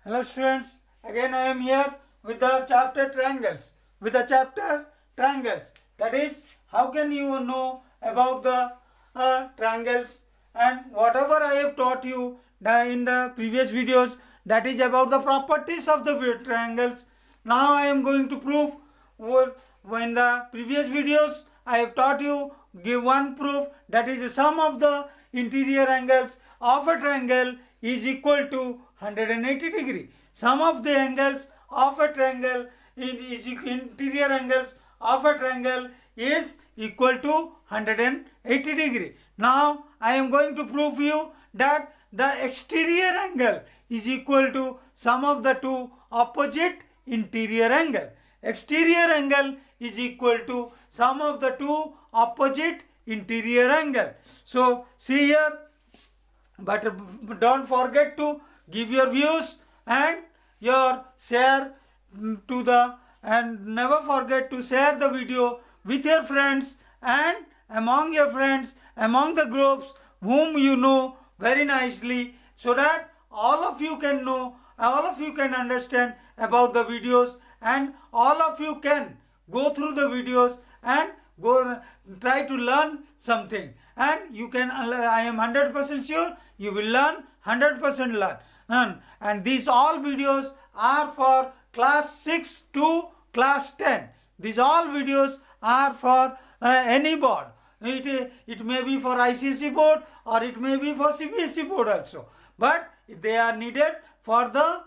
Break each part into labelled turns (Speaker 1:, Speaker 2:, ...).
Speaker 1: Hello students, again I am here with the chapter triangles. That is, how can you know about the triangles, and whatever I have taught you in the previous videos, that is about the properties of the triangles. Now I am going to prove in the previous videos I have taught you, give one proof, that is the sum of the interior angles of a triangle is equal to 180 degree. Sum of the angles of a triangle interior angles of a triangle is equal to 180 degree. Now I am going to prove you that the exterior angle is equal to sum of the two opposite interior angle. Exterior angle is equal to sum of the two opposite interior angle. So see here, but don't forget to give your views and your share to the, and never forget to share the video with your friends and among your friends, among the groups whom you know very nicely, so that all of you can know, all of you can understand about the videos, and all of you can go through the videos and go try to learn something, and you can, I am 100% sure you will learn, 100% learn. And these all videos are for class 6 to class 10. These all videos are for any board. It may be for ICSE board or it may be for CBSE board also, but they are needed for the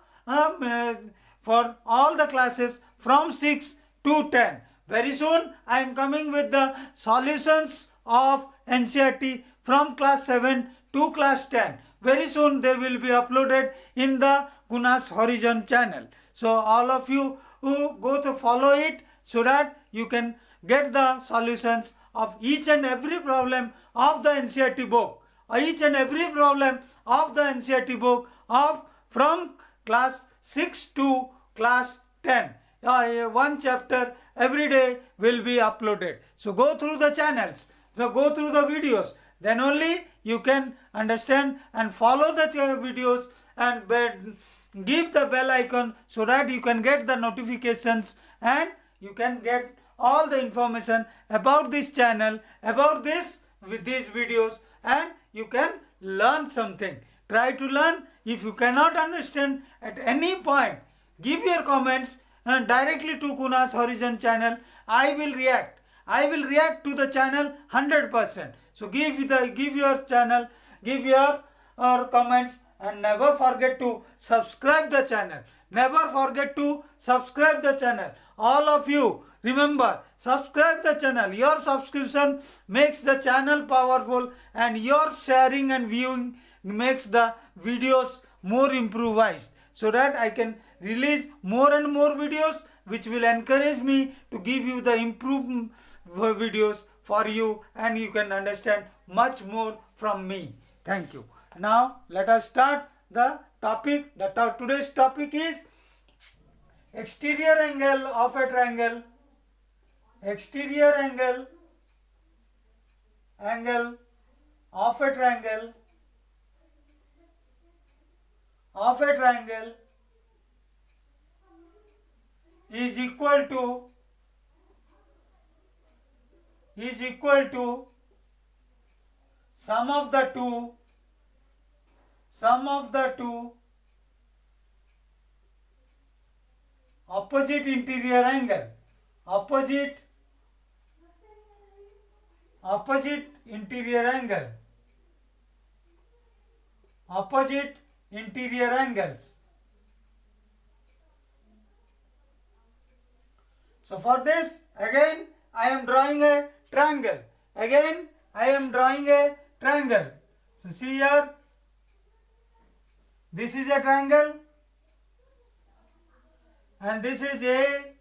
Speaker 1: for all the classes from 6 to 10. Very soon I am coming with the solutions of NCERT from class 7 to class 10. Very soon they will be uploaded in the Kunas Horizon channel. So all of you who go to follow it, so that you can get the solutions of each and every problem of the NCERT book. Each and every problem of the NCERT book of from class 6 to class 10. One chapter every day will be uploaded. So go through the channels, so go through the videos, then only you can understand and follow the videos, and give the bell icon so that you can get the notifications and you can get all the information about this channel, about this with these videos, and you can learn something. Try to learn. If you cannot understand at any point, give your comments and directly to Kunas Horizon channel. I will react. I will react to the channel 100%. So give your channel, give your comments, and never forget to subscribe the channel. Never forget to subscribe the channel. All of you, remember, subscribe the channel. Your subscription makes the channel powerful, and your sharing and viewing makes the videos more improvised, so that I can release more and more videos which will encourage me to give you the improved videos for you, and you can understand much more from me. Thank you. Now let us start the topic. Today's topic is exterior angle of a triangle. Exterior angle of a triangle is equal to sum of the two opposite interior angle. Opposite interior angles. So for this, again I am drawing a triangle. So see here, this is a triangle, and this is A,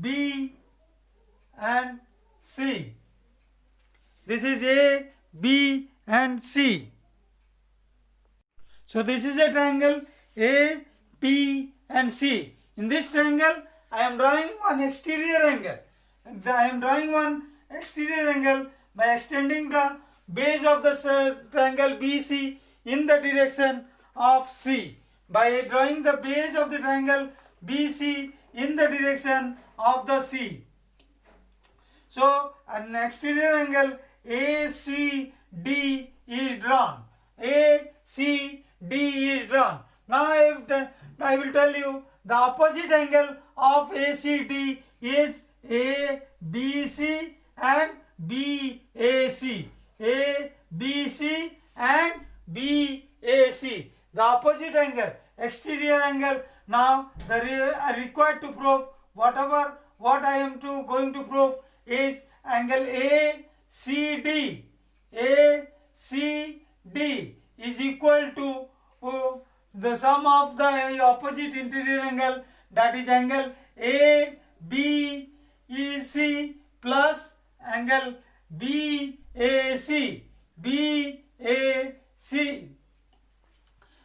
Speaker 1: B and C. This is A, B and C. So this is a triangle A, B and C. In this triangle I am drawing one exterior angle. By extending the base of the triangle BC in the direction of C. by drawing the base of the triangle BC in the direction of the C. So an exterior angle ACD is drawn. ACD is drawn. Now I will tell you the opposite angle of ACD is ABC and BAC. ABC and BAC. The opposite angle, exterior angle. Now the required to prove what I am going to prove is angle ACD. ACD is equal to the sum of the opposite interior angle, that is angle ABC plus angle BAC. BAC.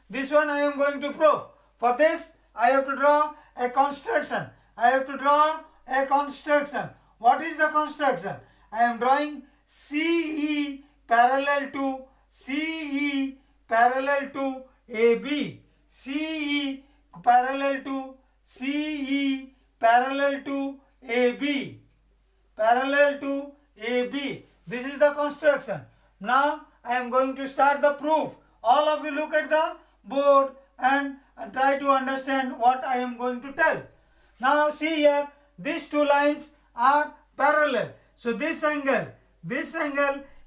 Speaker 1: This one I am going to prove. For this I have to draw a construction. What is the construction? I am drawing CE parallel to AB. CE parallel to AB. This is the construction. Now I am going to start the proof. All of you look at the board and try to understand what I am going to tell. Now see here, these two lines are parallel. So this angle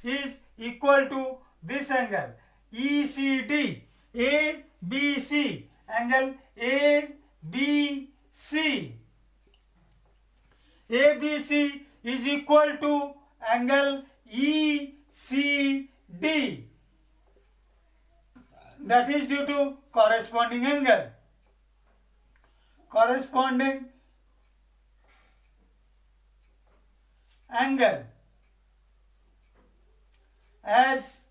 Speaker 1: is equal to this angle ECD. ABC, angle ABC. ABC is equal to angle ECD. That is due to corresponding angle. As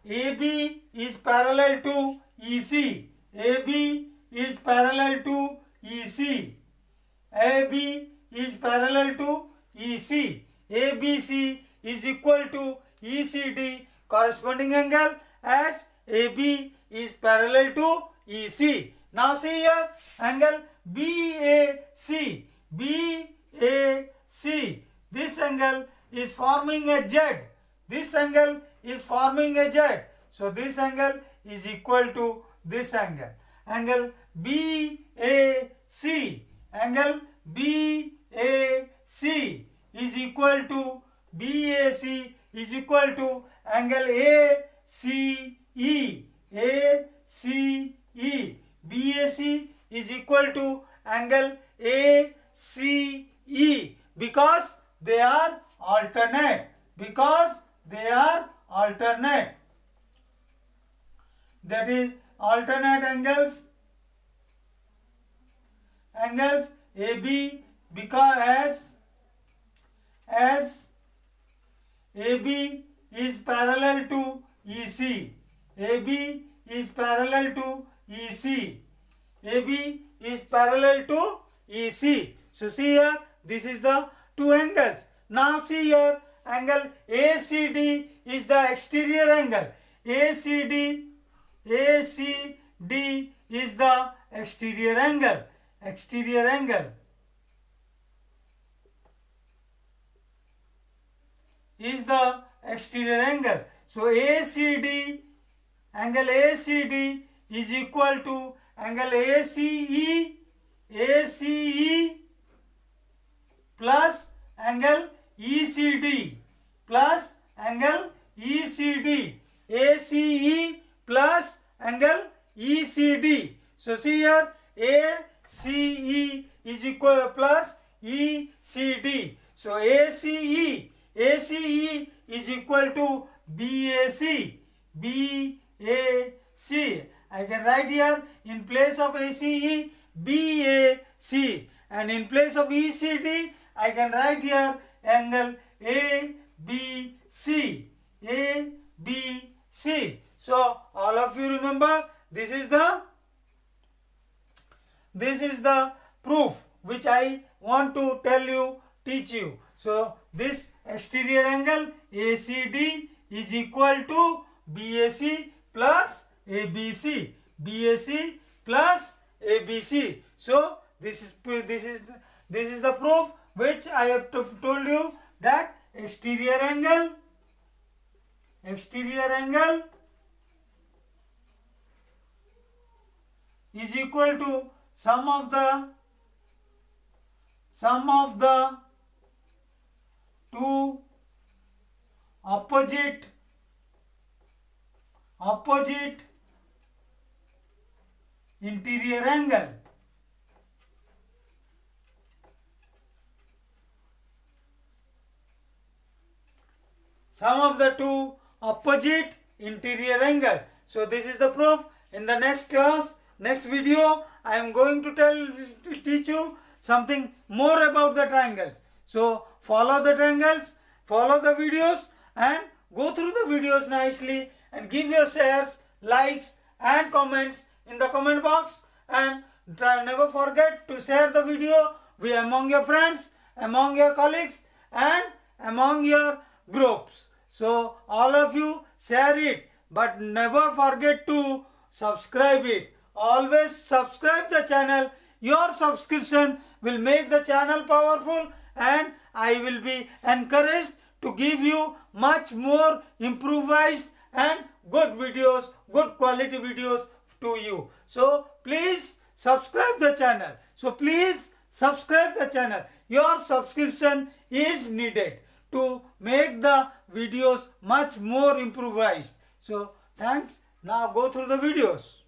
Speaker 1: AB is parallel to EC. AB is parallel to EC. AB is parallel to EC. ABC is equal to ECD, corresponding angle as AB is parallel to EC. Now see here, angle BAC. BAC. This angle is forming a Z. This angle is forming a Z. So this angle is equal to this angle. Angle BAC. Angle BAC is equal to angle ACE. BAC is equal to angle ACE because they are alternate. That is alternate angles. AB, because as AB is parallel to EC. AB is parallel to EC. AB is parallel to EC. So see here, this is the two angles. Now see here, angle ACD is the exterior angle. ACD is the exterior angle. Is the exterior angle. So angle ACD is equal to angle ACE plus angle ECD plus angle ECD. ACE plus angle ECD. So see here, ACE is equal plus ECD. So ACE is equal to BAC. I can write here in place of ACE BAC, and in place of ECD I can write here angle ABC. So all of you remember, this is the proof which I want to teach you. So this exterior angle ACD is equal to BAC plus ABC. BAC plus ABC. So this is the proof which I have told you, that exterior angle is equal to sum of the two opposite interior angle. Sum of the two opposite interior angle. So this is the proof. In the next class, next video, I am going to teach you something more about the triangles. So follow the triangles, follow the videos, and go through the videos nicely, and give your shares, likes and comments in the comment box, and never forget to share the video among your friends, among your colleagues and among your groups. So all of you share it, but never forget to subscribe it. Always subscribe the channel. Your subscription will make the channel powerful, and I will be encouraged to give you much more improvised and good videos, good quality videos to you. So please subscribe the channel. Your subscription is needed to make the videos much more improvised. So thanks. Now go through the videos.